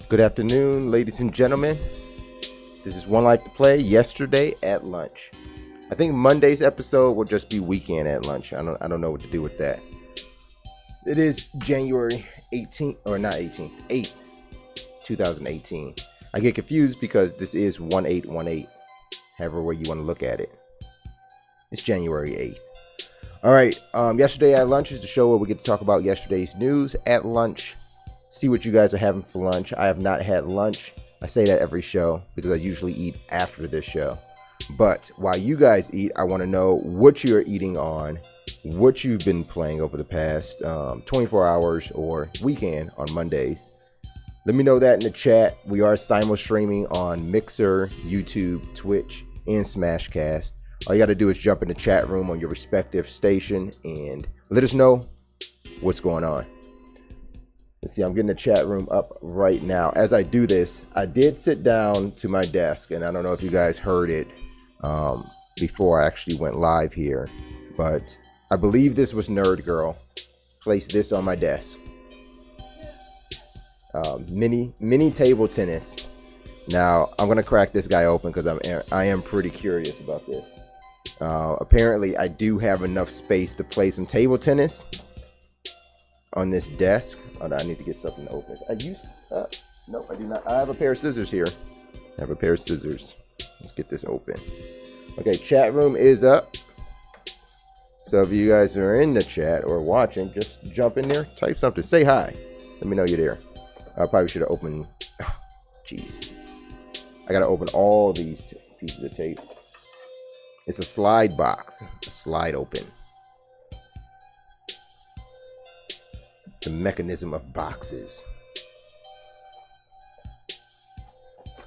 Good afternoon, ladies and gentlemen. This is One Life to Play. Yesterday at lunch. I think Monday's episode will just be weekend at lunch. I don't know what to do with that. It is January 18th, or not 18th, 8th, 2018. I get confused because this is 1818. However way you want to look at it. It's January 8th. All right. Yesterday at lunch is the show where we get to talk about yesterday's news at lunch. See what you guys are having for lunch. I have not had lunch. I say that every show because I usually eat after this show. But while you guys eat, I want to know what you're eating on, what you've been playing over the past 24 hours or weekend on Mondays. Let me know that in the chat. We are simul streaming on Mixer, YouTube, Twitch, and Smashcast. All you got to do is jump in the chat room on your respective station and let us know what's going on. Let's see, I'm getting the chat room up right now. As I do this, I did sit down to my desk, and I don't know if you guys heard it before I actually went live here, but I believe this was Nerd Girl. Placed this on my desk. Mini table tennis. Now I'm gonna crack this guy open because I am pretty curious about this. Apparently, I do have enough space to play some table tennis on this desk. Oh, no, I need to get something to open. Nope, I do not. I have a pair of scissors here. Let's get this open. Okay, chat room is up. So if you guys are in the chat or watching, just jump in there, type something, say hi. Let me know you're there. I probably should have opened. Jeez. I gotta open all these pieces of tape. It's a slide box. A slide open. The mechanism of boxes.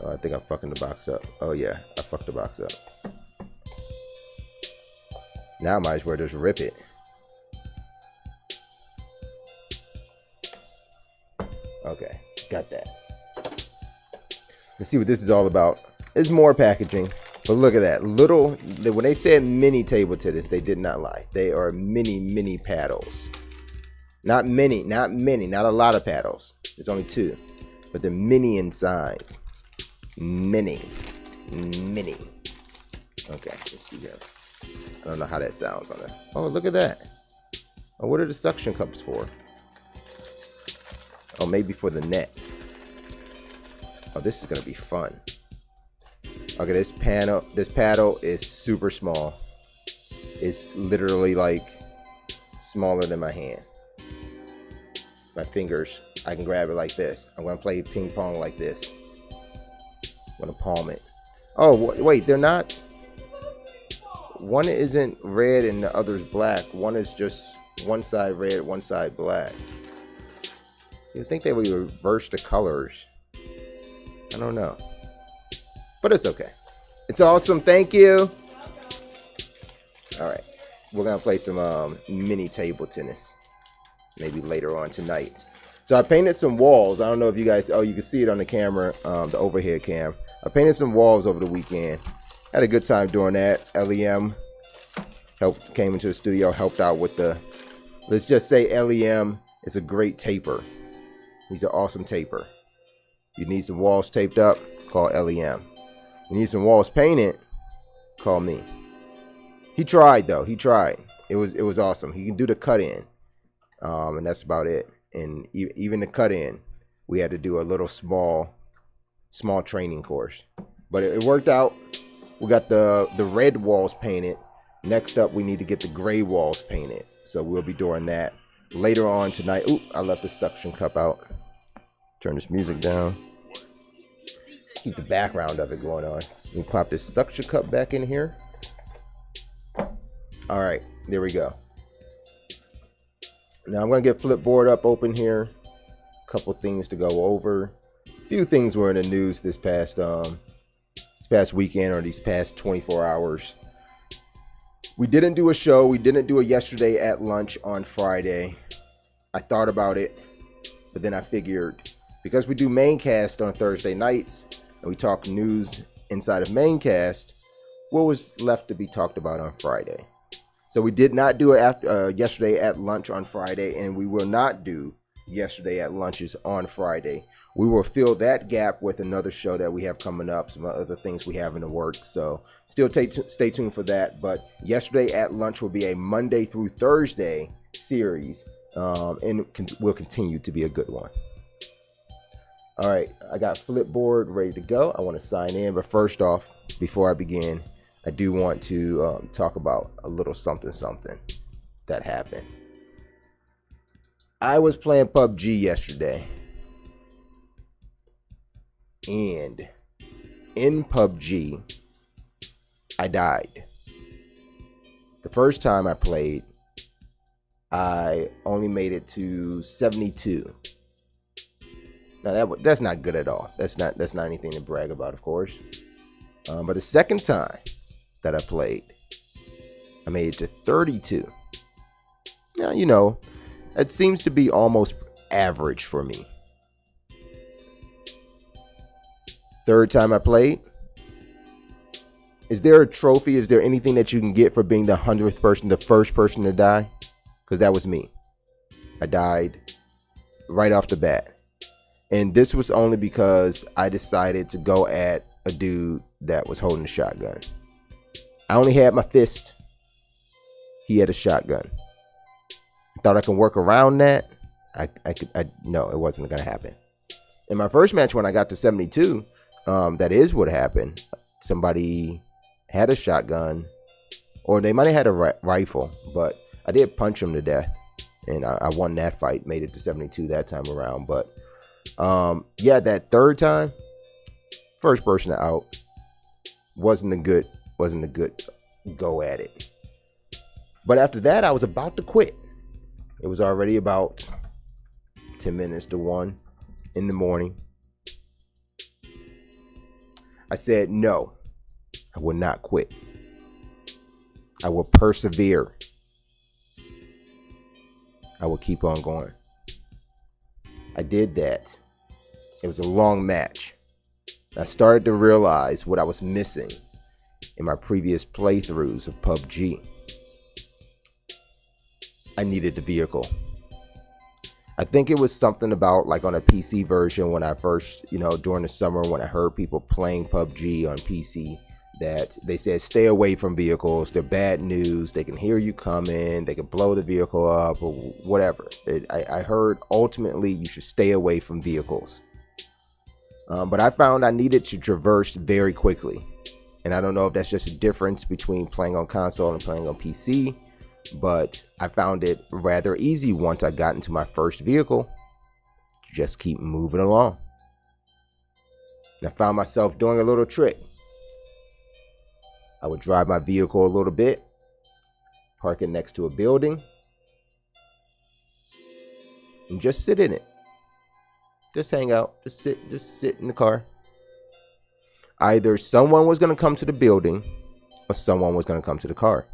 Oh, I think I'm fucking the box up. Oh yeah, I fucked the box up. Now I might as well just rip it. Okay, got that. Let's see what this is all about. It's more packaging, but look at that. When they said mini table tennis, they did not lie. They are mini paddles. Not a lot of paddles. There's only 2, but they're mini in size. Mini. Okay, let's see here. I don't know how that sounds on it. Oh, look at that. Oh, what are the suction cups for? Oh, maybe for the net. Oh, this is gonna be fun. Okay, this paddle is super small. It's literally like smaller than my hand. My fingers, I can grab it like this. I'm gonna play ping pong like this. I'm gonna palm it. Oh, wait, they're not. One isn't red and the other's black. One is just one side red, one side black. You'd think they would reverse the colors. I don't know. But it's okay. It's awesome. Thank you. All right. We're going to play some mini table tennis. Maybe later on tonight. So I painted some walls. I don't know if you guys... Oh, you can see it on the camera. The overhead cam. I painted some walls over the weekend. Had a good time doing that. LEM came into the studio. Helped out with the... Let's just say LEM is a great taper. He's an awesome taper. You need some walls taped up, call LEM. You need some walls painted, call me. He tried though. He tried. It was awesome. He can do the cut in, and that's about it. And even the cut in, we had to do a little small training course, but it worked out. We got the red walls painted. Next up, we need to get the gray walls painted. So we'll be doing that later on tonight. Ooh, I left the suction cup out. Turn this music down. Keep the background of it going on. We pop this suction cup back in here. All right, there we go. Now I'm gonna get Flipboard up open here. Couple things to go over. A few things were in the news this past weekend or these past 24 hours. We didn't do a show. We didn't do a yesterday at lunch on Friday. I thought about it, but then I figured because we do Maincast on Thursday nights and we talk news inside of Maincast, what was left to be talked about on Friday? So we did not do it yesterday at lunch on Friday, and we will not do yesterday at lunches on Friday. we will fill that gap with another show that we have coming up, some other things we have in the works. So still stay tuned for that. But Yesterday at Lunch will be a Monday through Thursday series, and will continue to be a good one. All right, I got Flipboard ready to go. I want to sign in, but first off, before I begin, I do want to talk about a little something that happened. I was playing PUBG yesterday, and in PUBG, I died. The first time I played, I only made it to 72. Now that's not good at all. That's not anything to brag about, of course. But the second time that I played, I made it to 32. Now, you know, it seems to be almost average for me. Third time I played. Is there a trophy? Is there anything that you can get for being the 100th person, the first person to die? Because that was me. I died right off the bat. And this was only because I decided to go at a dude that was holding a shotgun. I only had my fist. He had a shotgun. I thought I could work around that. No, it wasn't going to happen. In my first match, when I got to 72, that is what happened. Somebody had a shotgun, or they might have had a rifle, but I did punch him to death, and I won that fight, made it to 72 that time around. But yeah, that third time, first person out, wasn't a good go at it. But after that, I was about to quit. It was already about 10 minutes to 1 in the morning. I said, no, I will not quit. I will persevere. I will keep on going. I did that. It was a long match. I started to realize what I was missing in my previous playthroughs of PUBG. I needed the vehicle. I think it was something about, like, on a PC version, when I first, during the summer, when I heard people playing PUBG on PC, that they said stay away from vehicles. They're bad news. They can hear you coming. They can blow the vehicle up or whatever. I heard ultimately you should stay away from vehicles. But I found I needed to traverse very quickly. And I don't know if that's just a difference between playing on console and playing on PC, but I found it rather easy once I got into my first vehicle. Just keep moving along. And I found myself doing a little trick. I would drive my vehicle a little bit, park it next to a building, and just sit in it. Just hang out, just sit in the car. Either someone was going to come to the building or someone was going to come to the car.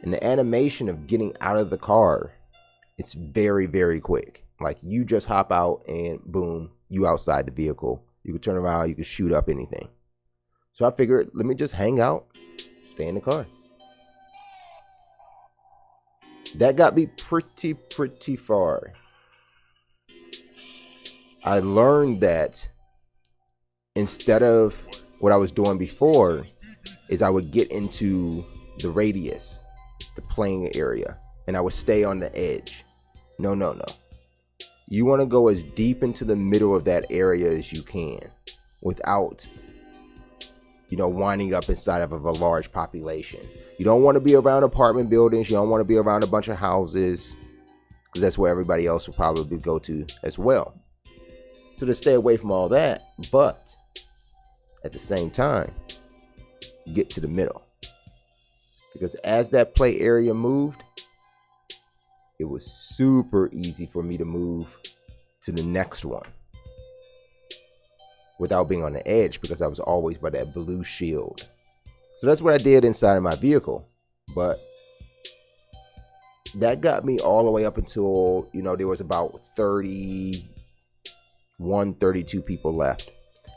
And the animation of getting out of the car, it's very, very quick. Like, you just hop out and boom, you outside the vehicle. You can turn around, you can shoot up anything. So I figured, let me just hang out, stay in the car. That got me pretty far. I learned that instead of what I was doing before, is I would get into the radius, the playing area, and I would stay on the edge. No. You want to go as deep into the middle of that area as you can without, winding up inside of a large population. You don't want to be around apartment buildings. You don't want to be around a bunch of houses, because that's where everybody else will probably go to as well. So to stay away from all that, but at the same time, get to the middle. Because as that play area moved, it was super easy for me to move to the next one without being on the edge, because I was always by that blue shield. So that's what I did inside of my vehicle. But that got me all the way up until, there was about 31, 32 people left.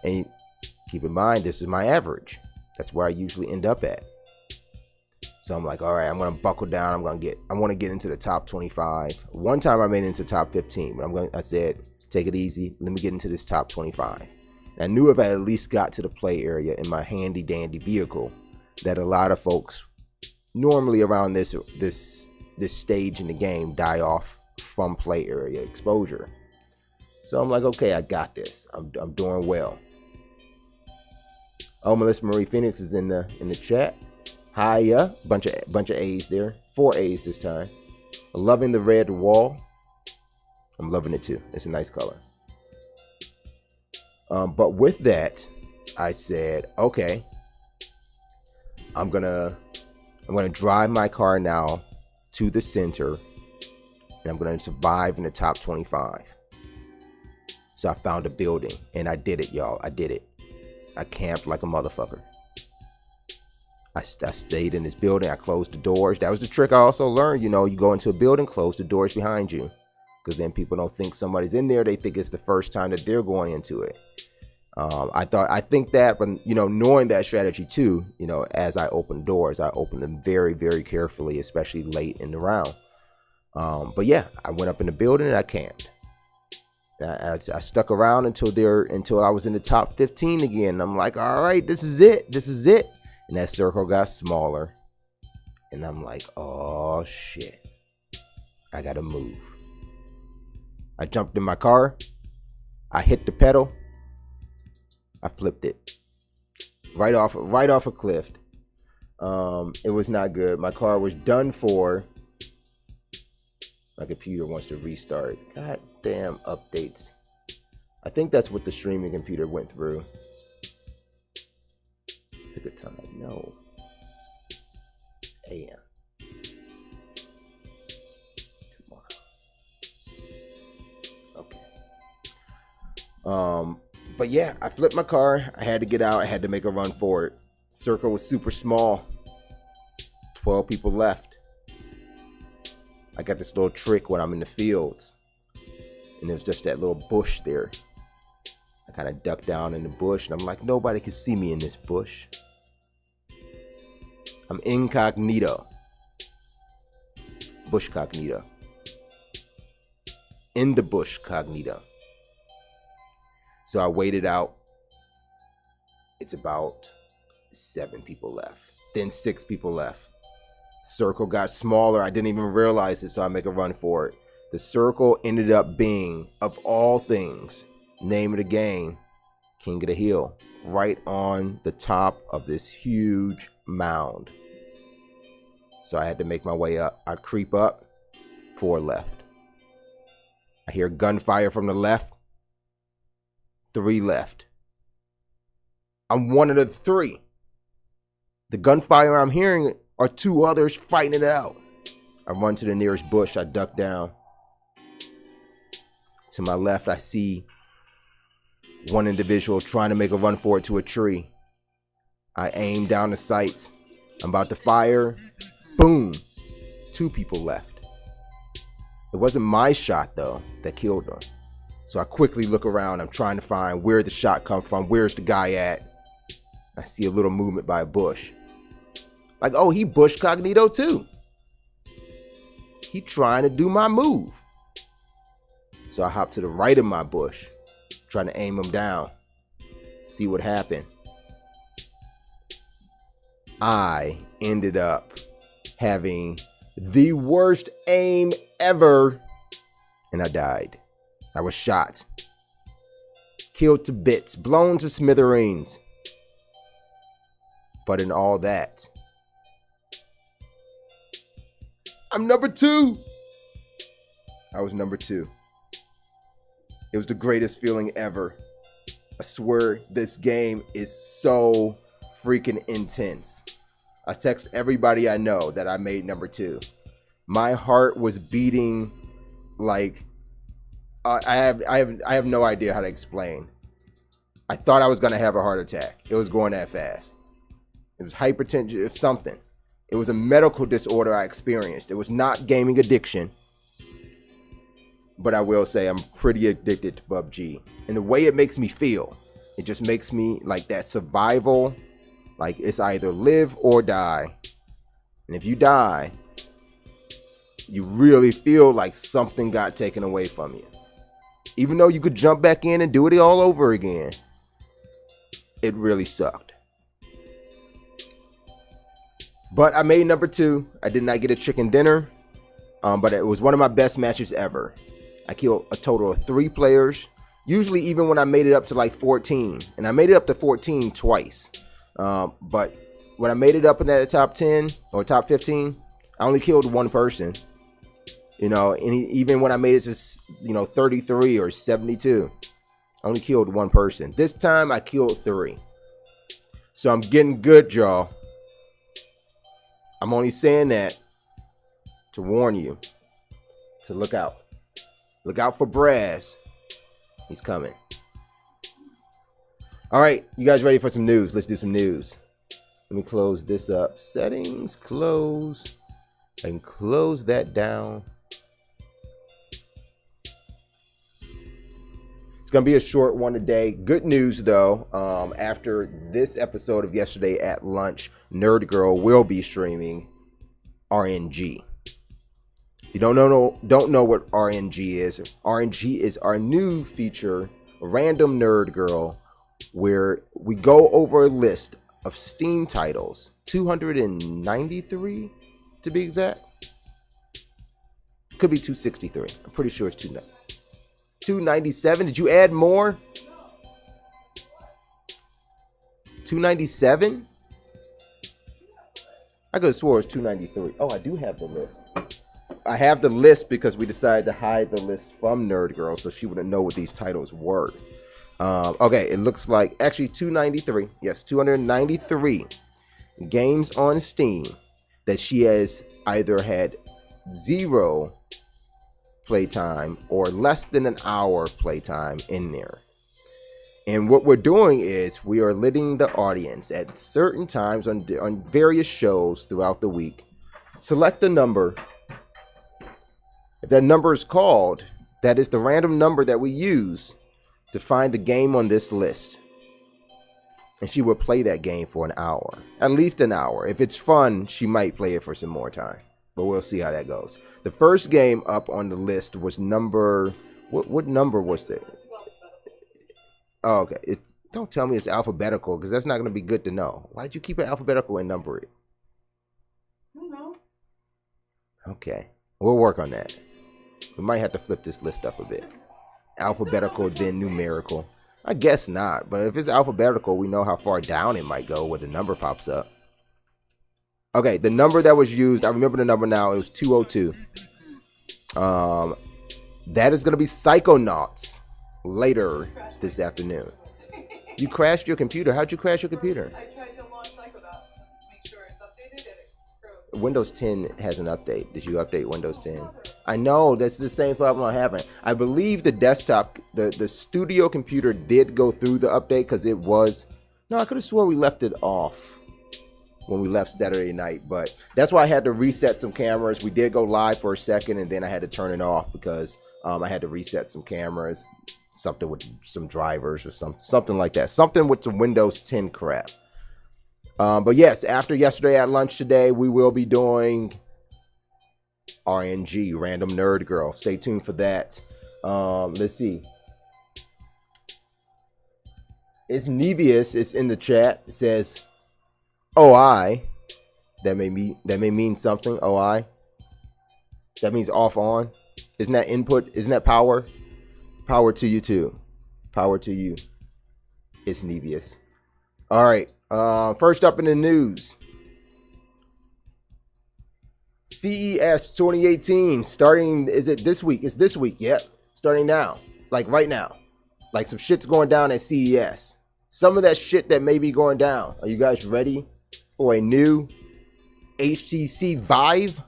And keep in mind, this is my average. That's where I usually end up at. So I'm like, all right, I'm going to buckle down. I want to get into the top 25. One time I made it into top 15, but I said, take it easy. Let me get into this top 25. And I knew if I at least got to the play area in my handy dandy vehicle, that a lot of folks normally around this stage in the game die off from play area exposure. So I'm like, okay, I got this. I'm doing well. Oh, Melissa Marie Phoenix is in the chat. Hiya, bunch of A's there. 4 A's this time. Loving the red wall. I'm loving it too. It's a nice color. But with that, I said, okay, I'm gonna drive my car now to the center, and I'm gonna survive in the top 25. So I found a building, and I did it, y'all. I did it. I camped like a motherfucker. I stayed in this building. I closed the doors. That was the trick I also learned. You know, you go into a building, close the doors behind you, because then people don't think somebody's in there. They think it's the first time that they're going into it. I think that, but you know, knowing that strategy too, you know, as I open doors, I open them very, very carefully, especially late in the round. But yeah, I went up in the building and I camped. I stuck around until I was in the top 15 again. I'm like, all right, this is it. This is it. And that circle got smaller. And I'm like, oh shit, I gotta move. I jumped in my car. I hit the pedal. I flipped it right off a cliff. It was not good. My car was done for. My computer wants to restart. God damn updates. I think that's what the streaming computer went through. Pick a time. No. AM. Tomorrow. Okay. But yeah, I flipped my car. I had to get out. I had to make a run for it. Circle was super small. 12 people left. I got this little trick when I'm in the fields. And there's just that little bush there. I kind of duck down in the bush. And I'm like, nobody can see me in this bush. I'm incognito. Bush cognito. In the bush cognito. So I waited out. It's about 7 people left. Then 6 people left. Circle got smaller. I didn't even realize it, so I make a run for it. The circle ended up being, of all things, name of the game, King of the Hill, right on the top of this huge mound. So I had to make my way up. I creep up. 4 left. I hear gunfire from the left. 3 left. I'm one of the 3. The gunfire I'm hearing are 2 others fighting it out. I run to the nearest bush. I duck down. To my left, I see one individual trying to make a run for it to a tree. I aim down the sights. I'm about to fire. Boom. 2 people left. It wasn't my shot, though, that killed them. So I quickly look around. I'm trying to find where the shot come from. Where's the guy at? I see a little movement by a bush. Like, oh, he bush cognito too. He trying to do my move. So I hop to the right of my bush, trying to aim him down. See what happened. I ended up having the worst aim ever, and I died. I was shot, killed to bits, blown to smithereens. But in all that, I'm number 2. I was number 2. It was the greatest feeling ever. I swear this game is so freaking intense. I text everybody I know that I made number 2. My heart was beating like I have no idea how to explain. I thought I was gonna have a heart attack. It was going that fast. It was hypertension. It was something. It was a medical disorder I experienced. It was not gaming addiction. But I will say I'm pretty addicted to PUBG. And the way it makes me feel, it just makes me like that survival. Like it's either live or die. And if you die, you really feel like something got taken away from you. Even though you could jump back in and do it all over again, it really sucked. But I made number 2. I did not get a chicken dinner, but it was one of my best matches ever. I killed a total of 3 players. Usually even when I made it up to like 14, and I made it up to 14 twice. But when I made it up in that top 10 or top 15, I only killed 1 person. You know, and even when I made it to, 33 or 72, I only killed 1 person. This time I killed 3. So I'm getting good, y'all. I'm only saying that to warn you to look out. Look out for Braz. He's coming. All right, you guys ready for some news? Let's do some news. Let me close this up. Settings, close, and close that down. It's going to be a short one today. Good news, though. After this episode of Yesterday at Lunch, Nerd Girl will be streaming RNG. If you don't know what RNG is, RNG is our new feature, Random Nerd Girl, where we go over a list of Steam titles, 293 to be exact. Could be 263. I'm pretty sure it's 297. Did you add more? 297? I could have swore it was 293. Oh, I do have the list. I have the list because we decided to hide the list from Nerd Girl so she wouldn't know what these titles were. Okay, it looks like actually 293. Yes, 293 games on Steam that she has either had 0 playtime or less than an hour playtime in there. And what we're doing is we are letting the audience at certain times on various shows throughout the week select a number. If that number is called, that is the random number that we use to find the game on this list. And she will play that game for an hour, at least an hour. If it's fun, she might play it for some more time, but we'll see how that goes. The first game up on the list was number, what number was it? Oh, okay. Don't tell me it's alphabetical, because that's not going to be good to know. Why'd you keep it alphabetical and number it? I don't know. Okay. We'll work on that. We might have to flip this list up a bit. Alphabetical, then numerical. I guess not, but if it's alphabetical, we know how far down it might go where the number pops up. Okay, the number that was used, I remember the number now, it was 202. That is going to be Psychonauts later this afternoon. You crashed your computer. How'd you crash your computer? I tried to launch Psychonauts to make sure it's updated and it froze. Windows 10 has an update. Did you update Windows 10? I know, that's the same problem I'm having. I believe the desktop, the studio computer did go through the update because it was... No, I could have swore we left it off when we left Saturday night, but that's why I had to reset some cameras. We did go live for a second, and then I had to turn it off because I had to reset some cameras, something with some drivers or something like that. Something with some Windows 10 crap. But yes, after Yesterday at Lunch today, we will be doing RNG, Random Nerd Girl. Stay tuned for that. Let's see. It's Nevius. It's in the chat. It says OI. That may mean something. OI. That means off on. Isn't that input? Isn't that power? Power to you too. Power to you. It's Nevius. All right. First up in the news. CES 2018 starting, is it this week? It's this week. Yep. Starting now. Like right now. Like some shit's going down at CES. Some of that shit that may be going down. Are you guys ready for a new HTC Vive?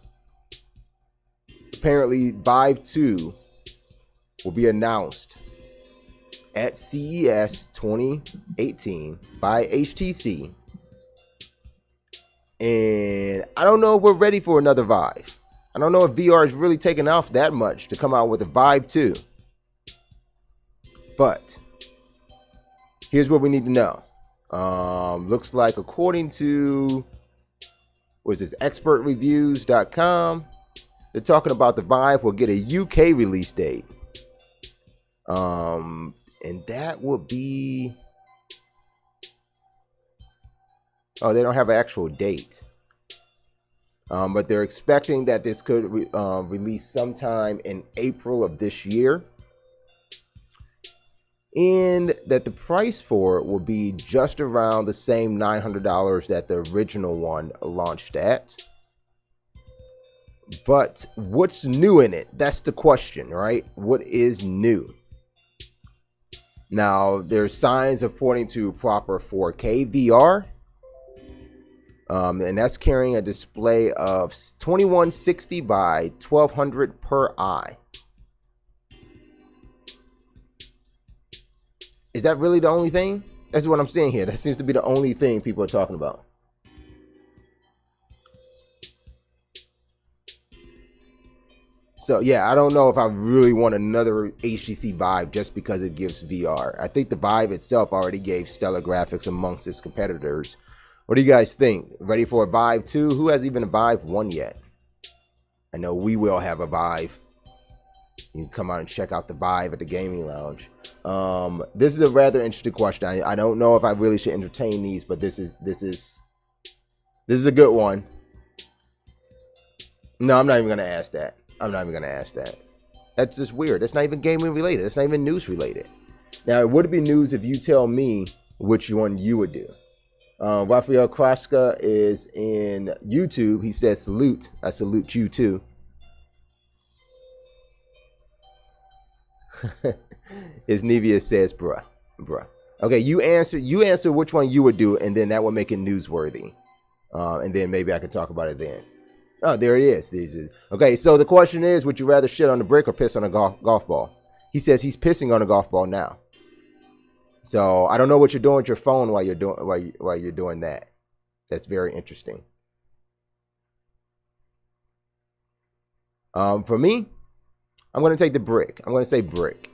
Apparently Vive 2 will be announced at CES 2018 by HTC. And I don't know if we're ready for another Vive. I don't know if VR is really taking off that much to come out with a Vive 2. But here's what we need to know. Looks like according to, what is this, expertreviews.com, they're talking about the Vive will get a UK release date And that would be, oh, they don't have an actual date. But they're expecting that this could release sometime in April of this year. And that the price for it will be just around the same $900 that the original one launched at. But what's new in it? That's the question, right? What is new? Now, there's signs of pointing to proper 4K VR. And that's carrying a display of 2160 by 1200 per eye. Is that really the only thing? That's what I'm saying here. That seems to be the only thing people are talking about. So yeah, I don't know if I really want another HTC Vive just because it gives VR. I think the Vive itself already gave stellar graphics amongst its competitors. What do you guys think? Ready for a Vive 2? Who has even a Vive 1 yet? I know we will have a Vive. You can come out and check out the Vive at the gaming lounge. This is a rather interesting question. I don't know if I really should entertain these, but this is a good one. No, I'm not even gonna ask that. I'm not even gonna ask that. That's just weird. That's not even gaming related. That's not even news related. Now, it would be news if you tell me which one you would do. Rafael Kraska is in YouTube. He says salute. I salute you too. His Nevia says bruh. Okay, you answer which one you would do, and then that would make it newsworthy. And then maybe I can talk about it then. Oh, there it is. Okay, so the question is, would you rather shit on the brick or piss on a golf ball? He says he's pissing on a golf ball now. So I don't know what you're doing with your phone while you're doing that. That's very interesting. For me, I'm going to take the brick. I'm going to say brick.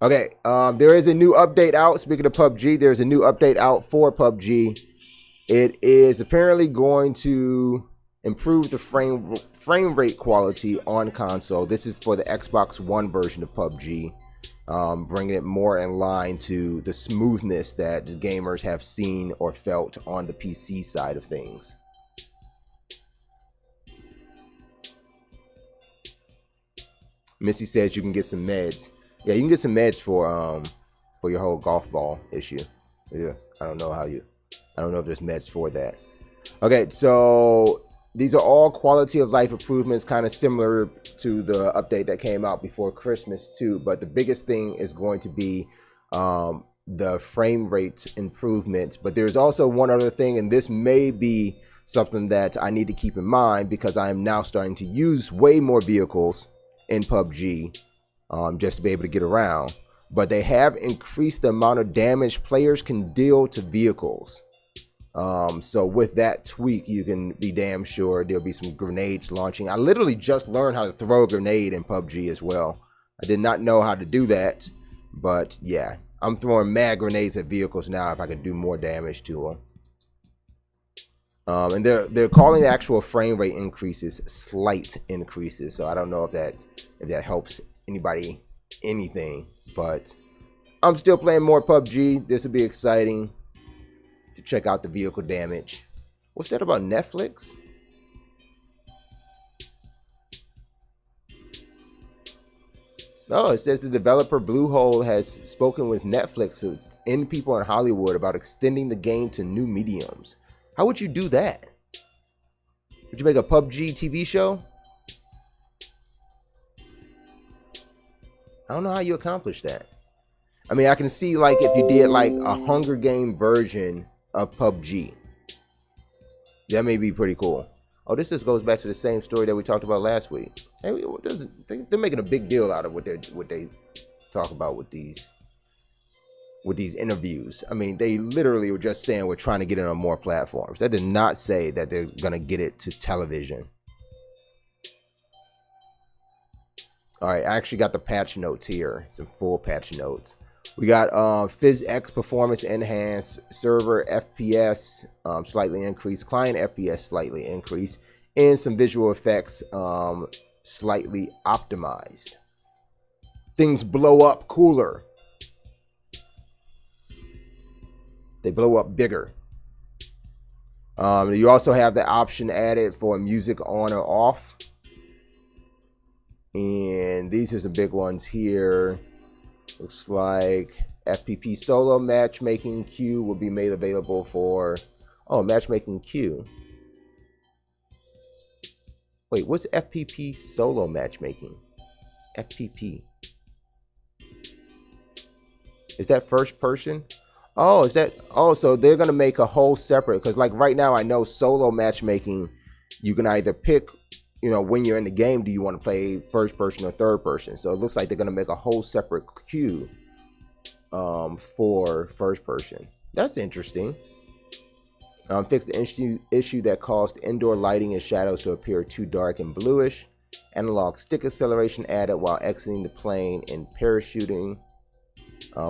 Okay, there is a new update out. Speaking of PUBG, there's a new update out for PUBG. It is apparently going to improve the frame rate quality on console. This is for the Xbox One version of PUBG, bringing it more in line to the smoothness that the gamers have seen or felt on the PC side of things. Missy says you can get some meds. Yeah, you can get some meds for your whole golf ball issue. Yeah, I don't know if there's meds for that. Okay, so these are all quality of life improvements, kind of similar to the update that came out before Christmas too. But the biggest thing is going to be the frame rate improvements. But there's also one other thing, and this may be something that I need to keep in mind because I am now starting to use way more vehicles in PUBG just to be able to get around. But they have increased the amount of damage players can deal to vehicles. So with that tweak, you can be damn sure there'll be some grenades launching. I literally just learned how to throw a grenade in PUBG as well. I did not know how to do that, but yeah, I'm throwing mad grenades at vehicles now if I can do more damage to them. And they're calling the actual frame rate increases slight increases. So I don't know if that helps anybody anything, but I'm still playing more PUBG. This will be exciting to check out the vehicle damage. What's that about Netflix? No, it says the developer Bluehole has spoken with Netflix and people in Hollywood about extending the game to new mediums. How would you do that? Would you make a PUBG TV show? I don't know how you accomplish that. I mean, I can see like if you did like a Hunger Game version of PUBG. That may be pretty cool. Oh, this just goes back to the same story that we talked about last week. Hey, they're making a big deal out of what they talk about with these interviews. I mean, they literally were just saying we're trying to get it on more platforms. That did not say that they're gonna get it to television. All right, I actually got the patch notes here, some full patch notes. We got PhysX performance enhanced, server FPS slightly increased, client FPS slightly increased, and some visual effects slightly optimized. things blow up cooler. They blow up bigger. You also have the option added for music on or off. And these are some big ones here. Looks like FPP solo matchmaking queue will be made available for... Oh, matchmaking queue. Wait, what's FPP solo matchmaking? FPP. Is that first person? Oh, is that... Oh, so they're going to make a whole separate... Because like right now, I know solo matchmaking, you can either pick, you know, when you're in the game, do you want to play first person or third person? So it looks like they're going to make a whole separate queue for first person. That's interesting. Fix the issue that caused indoor lighting and shadows to appear too dark and bluish. Analog stick acceleration added while exiting the plane and parachuting.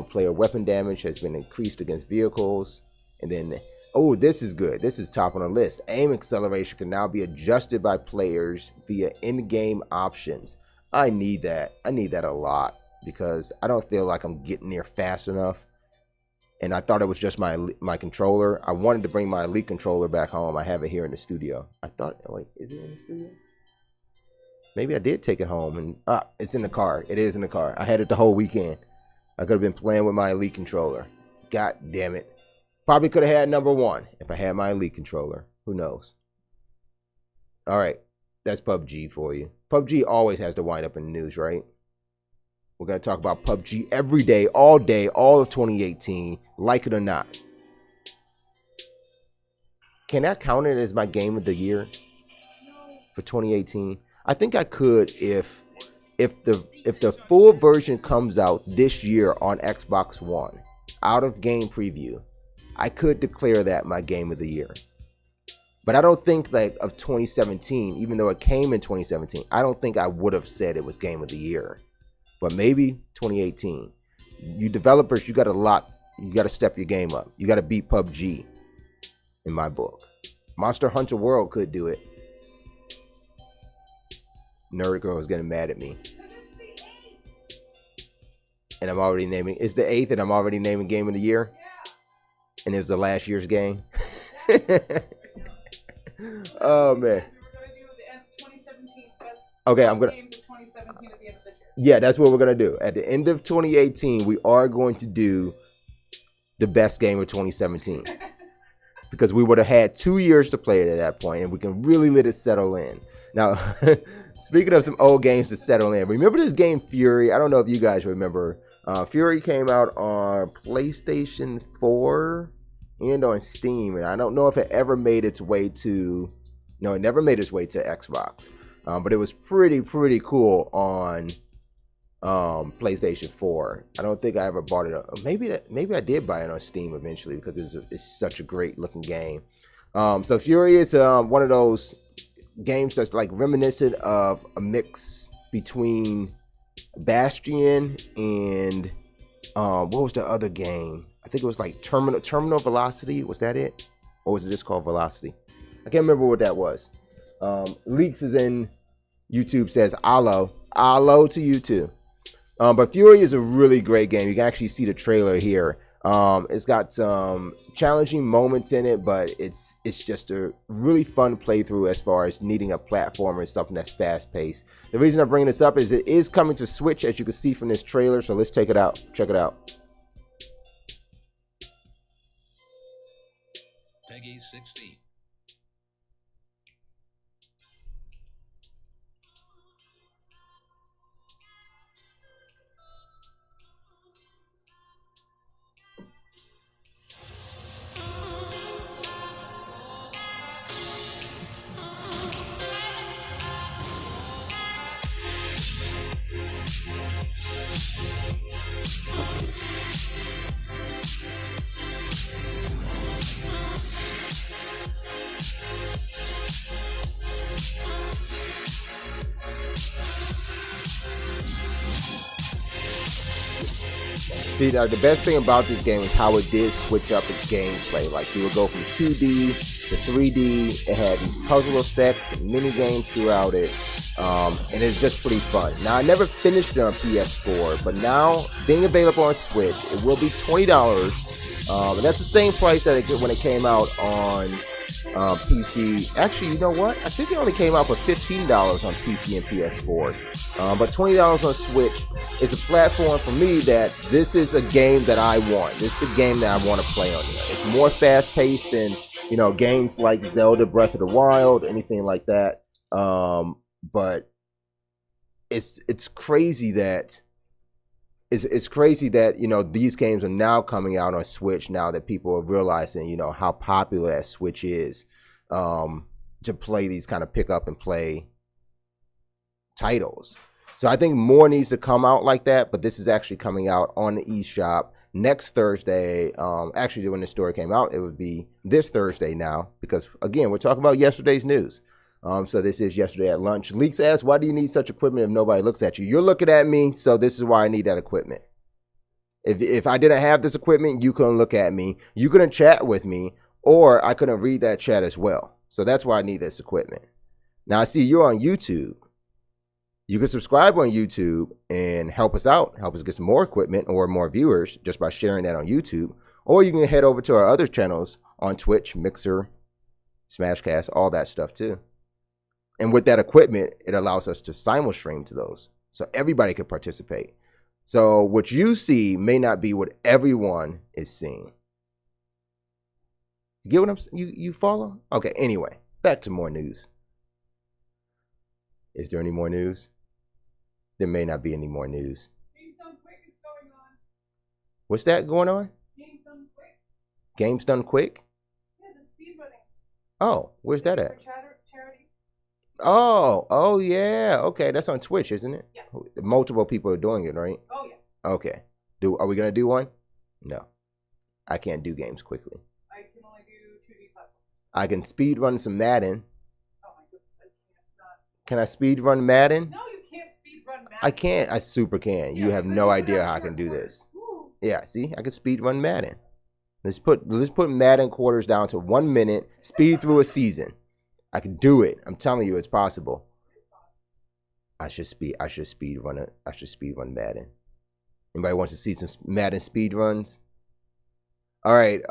Player weapon damage has been increased against vehicles. And then, oh, this is good. This is top on the list. Aim acceleration can now be adjusted by players via in-game options. I need that. I need that a lot because I don't feel like I'm getting there fast enough. And I thought it was just my controller. I wanted to bring my Elite controller back home. I have it here in the studio. I thought, wait, is it in the studio? Maybe I did take it home and it's in the car. It is in the car. I had it the whole weekend. I could have been playing with my Elite controller. God damn it. Probably could have had number one if I had my Elite controller. Who knows? All right. That's PUBG for you. PUBG always has to wind up in the news, right? We're going to talk about PUBG every day, all of 2018, like it or not. Can I count it as my game of the year for 2018? I think I could if the full version comes out this year on Xbox One, out of game preview, I could declare that my game of the year. But I don't think like of 2017, even though it came in 2017, I don't think I would have said it was game of the year. But maybe 2018. You developers, you got to step your game up. You got to beat PUBG in my book. Monster Hunter World could do it. Nerd Girl is getting mad at me. And I'm already naming, it's the 8th and I'm already naming game of the year. And it was the last year's game. Oh man. Okay, I'm gonna. Yeah, that's what we're gonna do. At the end of 2018, we are going to do the best game of 2017 because we would have had 2 years to play it at that point, and we can really let it settle in. Now, speaking of some old games to settle in, remember this game Fury? I don't know if you guys remember. Fury came out on PlayStation 4 and on Steam, and I don't know if it ever made its way to. No, it never made its way to Xbox, but it was pretty cool on PlayStation 4. I don't think I ever bought it. Maybe I did buy it on Steam eventually because it's such a great looking game. So Fury is one of those games that's like reminiscent of a mix between Bastion and what was the other game? I think it was like Terminal Velocity. Was that it? Or was it just called Velocity? I can't remember what that was. Leaks is in YouTube says aloe to you too. But Fury is a really great game. You can actually see the trailer here. It's got some challenging moments in it, but it's just a really fun playthrough as far as needing a platformer, something that's fast paced. The reason I'm bringing this up is it is coming to Switch, as you can see from this trailer. So let's check it out. Peggy 16. See, now the best thing about this game is how it did switch up its gameplay. Like, you would go from 2D to 3D. It had these puzzle effects and mini games throughout it. And it's just pretty fun. Now, I never finished it on PS4, but now, being available on Switch, it will be $20. And that's the same price that when it came out on PC. Actually, you know what? I think it only came out for $15 on PC and PS4. But $20 on Switch is a platform for me that this is a game that I want. This is the game that I want to play on here. It's more fast-paced than, you know, games like Zelda Breath of the Wild, anything like that. But it's crazy that it's crazy that, you know, these games are now coming out on Switch now that people are realizing, you know, how popular that Switch is to play these kind of pick up and play titles. So I think more needs to come out like that, but this is actually coming out on the eShop next Thursday. Actually, when the story came out, it would be this Thursday now, because again, we're talking about yesterday's news. So this is yesterday at lunch. Leaks asked, why do you need such equipment if nobody looks at you? You're looking at me, so this is why I need that equipment. If I didn't have this equipment, you couldn't look at me. You couldn't chat with me, or I couldn't read that chat as well. So that's why I need this equipment. Now, I see you're on YouTube. You can subscribe on YouTube and help us out, help us get some more equipment or more viewers just by sharing that on YouTube. Or you can head over to our other channels on Twitch, Mixer, Smashcast, all that stuff too. And with that equipment, it allows us to simul stream to those, so everybody can participate. So what you see may not be what everyone is seeing. You get what I'm saying? You follow? Okay, anyway, back to more news. Is there any more news? There may not be any more news. Games Done Quick is going on. What's that going on? Games Done Quick. Games Done Quick? Yeah, the speed running. Oh, where's that at? For charity. Oh yeah. Okay, that's on Twitch, isn't it? Yeah. Multiple people are doing it, right? Oh, yeah. Okay. Are we gonna do one? No. I can't do games quickly. I can only do 2D platforms. I can speed run some Madden. Oh, my goodness. I can't not. Can I speed run Madden? No, you can't speed run Madden. I can't. I super can. You have no idea how I can do this. Ooh. Yeah, see? I can speed run Madden. Let's put Madden quarters down to 1 minute, speed through a season. I can do it. I'm telling you, it's possible. I should speed run it. I should speed run Madden. Anybody wants to see some Madden speed runs? All right.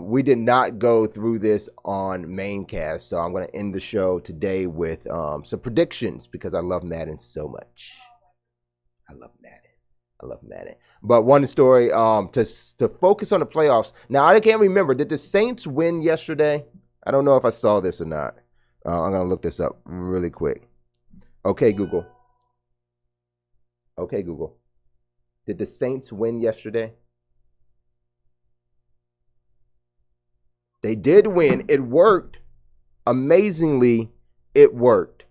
We did not go through this on Maincast, so I'm going to end the show today with some predictions because I love Madden so much. I love Madden. But one story to focus on the playoffs. Now, I can't remember. Did the Saints win yesterday? I don't know if I saw this or not. I'm going to look this up really quick. Okay, Google. Did the Saints win yesterday? They did win. It worked. Amazingly, it worked.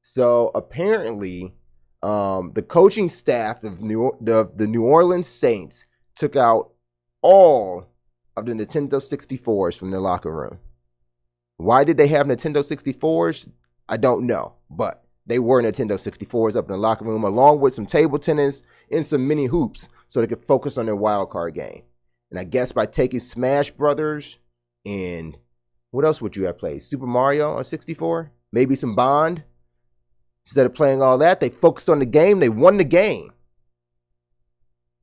So apparently, the coaching staff of the New Orleans Saints took out all of the Nintendo 64s from their locker room. Why did they have Nintendo 64s? I don't know, but they were Nintendo 64s up in the locker room, along with some table tennis and some mini hoops, so they could focus on their wild card game. And I guess by taking Smash Brothers and what else would you have played? Super Mario on 64? Maybe some Bond? Instead of playing all that, they focused on the game. They won the game.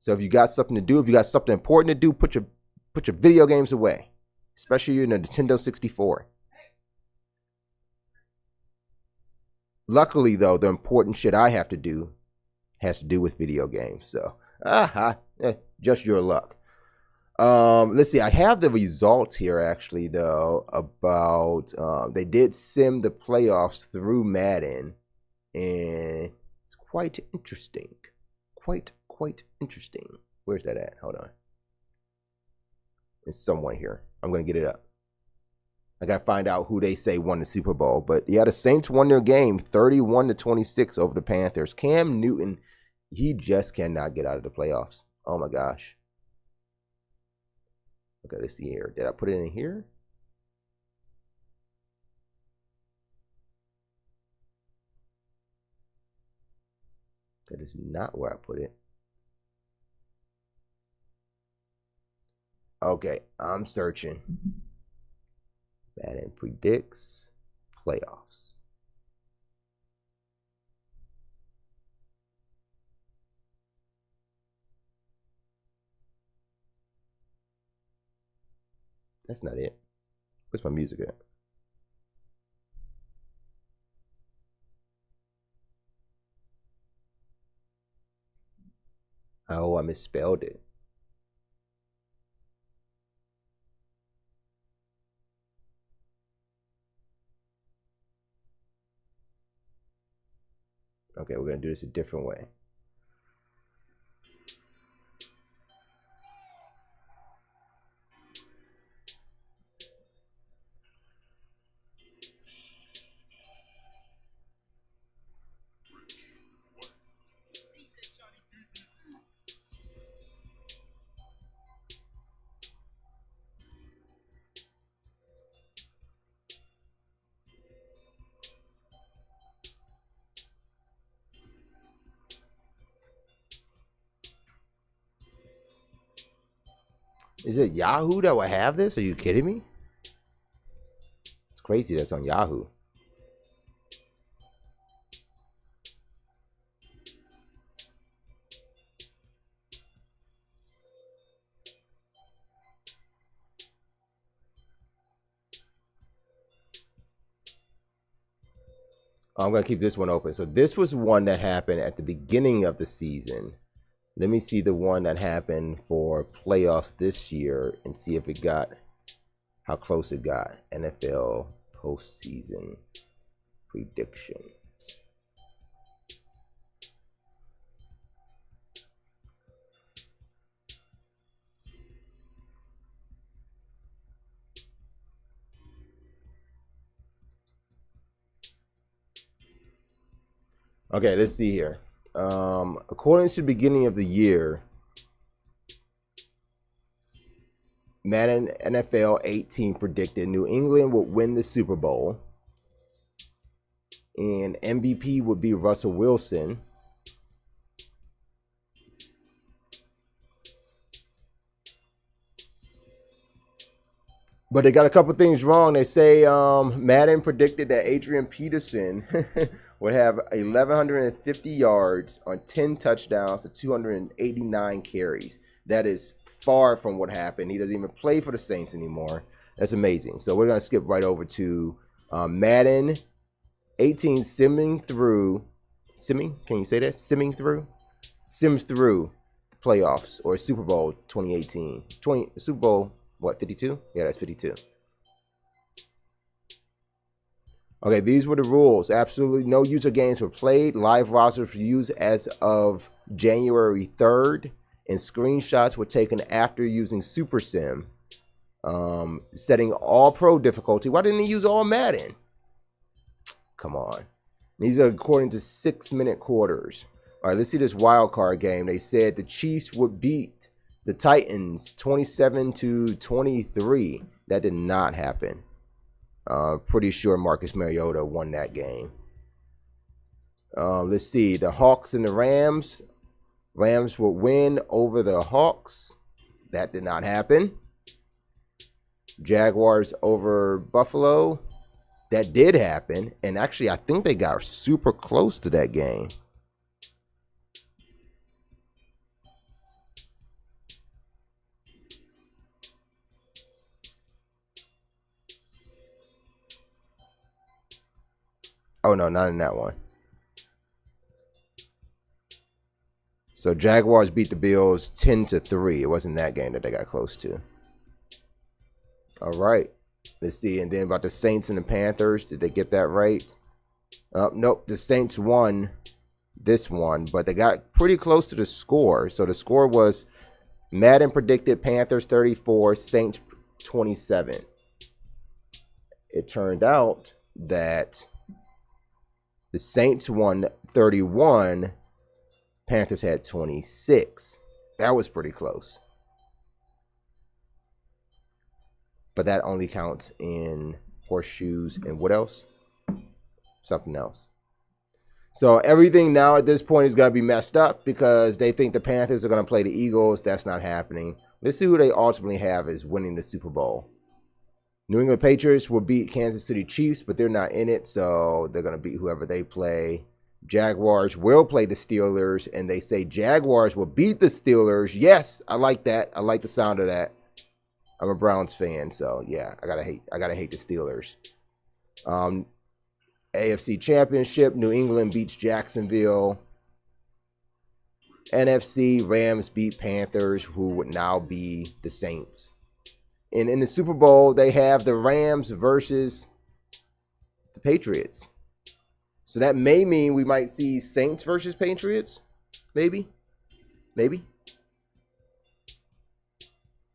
So if you got something to do, if you got something important to do, put your video games away, especially your Nintendo 64. Luckily, though, the important shit I have to do has to do with video games. So, just your luck. Let's see. I have the results here, actually, though, about they did sim the playoffs through Madden, and it's quite interesting. Quite interesting. Where's that at? Hold on. It's somewhere here. I'm going to get it up. I got to find out who they say won the Super Bowl. But yeah, the Saints won their game 31-26 over the Panthers. Cam Newton, he just cannot get out of the playoffs. Oh my gosh. Okay, let's see here. Did I put it in here? That is not where I put it. Okay, I'm searching. Madden predicts playoffs. That's not it. Where's my music at? Oh, I misspelled it. Okay, we're gonna do this a different way. Is it Yahoo that will have this? Are you kidding me? It's crazy that's on Yahoo. I'm going to keep this one open. So this was one that happened at the beginning of the season. Let me see the one that happened for playoffs this year and see if it got, how close it got. NFL postseason predictions. Okay, let's see here. According to the beginning of the year, Madden NFL 18 predicted New England would win the Super Bowl, and MVP would be Russell Wilson. But they got a couple things wrong. They say Madden predicted that Adrian Peterson would have 1,150 yards on 10 touchdowns to 289 carries. That is far from what happened. He doesn't even play for the Saints anymore. That's amazing. So we're going to skip right over to Madden 18 simming through. Simming? Can you say that? Simming through? Sims through playoffs or Super Bowl 2018. Super Bowl, what, 52? Yeah, that's 52. Okay, these were the rules. Absolutely no user games were played. Live rosters were used as of January 3rd, and screenshots were taken after using Super Sim. Setting all pro difficulty. Why didn't he use all Madden? Come on. These are according to 6-minute quarters. All right, let's see this wild card game. They said the Chiefs would beat the Titans 27-23. That did not happen. Pretty sure Marcus Mariota won that game. Let's see. The Hawks and the Rams. Rams would win over the Hawks. That did not happen. Jaguars over Buffalo. That did happen. And actually, I think they got super close to that game. Oh, no, not in that one. So Jaguars beat the Bills 10-3. It wasn't that game that they got close to. All right. Let's see. And then about the Saints and the Panthers. Did they get that right? Nope. The Saints won this one, but they got pretty close to the score. So the score was Madden predicted Panthers 34, Saints 27. It turned out that the Saints won 31. Panthers had 26. That was pretty close. But that only counts in horseshoes and what else? Something else. So everything now at this point is going to be messed up because they think the Panthers are going to play the Eagles. That's not happening. Let's see who they ultimately have as winning the Super Bowl. New England Patriots will beat Kansas City Chiefs, but they're not in it, so they're going to beat whoever they play. Jaguars will play the Steelers, and they say Jaguars will beat the Steelers. Yes, I like that. I like the sound of that. I'm a Browns fan, so yeah, I gotta hate the Steelers. AFC Championship, New England beats Jacksonville. NFC, Rams beat Panthers, who would now be the Saints. And in the Super Bowl, they have the Rams versus the Patriots. So that may mean we might see Saints versus Patriots. Maybe.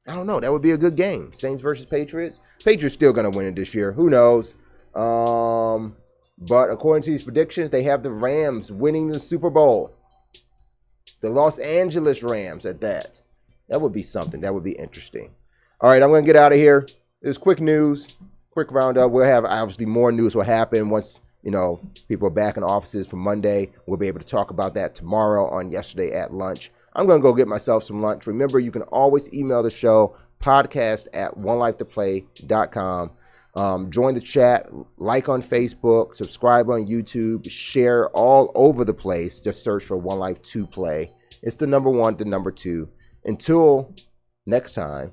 I don't know. That would be a good game. Saints versus Patriots. Patriots still going to win it this year. Who knows? But according to these predictions, they have the Rams winning the Super Bowl. The Los Angeles Rams at that. That would be something. That would be interesting. All right, I'm going to get out of here. There's quick news, quick roundup. We'll have, obviously, more news will happen once, people are back in offices for Monday. We'll be able to talk about that tomorrow on Yesterday at Lunch. I'm going to go get myself some lunch. Remember, you can always email the show, podcast@onelifetoplay.com. Join the chat, like on Facebook, subscribe on YouTube, share all over the place. Just search for One Life to Play. It's the number one, the number two. Until next time,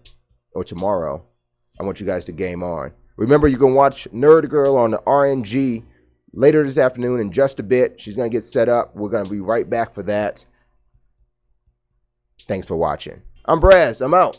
or tomorrow, I want you guys to game on. Remember, you can watch Nerd Girl on the RNG later this afternoon in just a bit. She's going to get set up. We're going to be right back for that. Thanks for watching. I'm Braz. I'm out.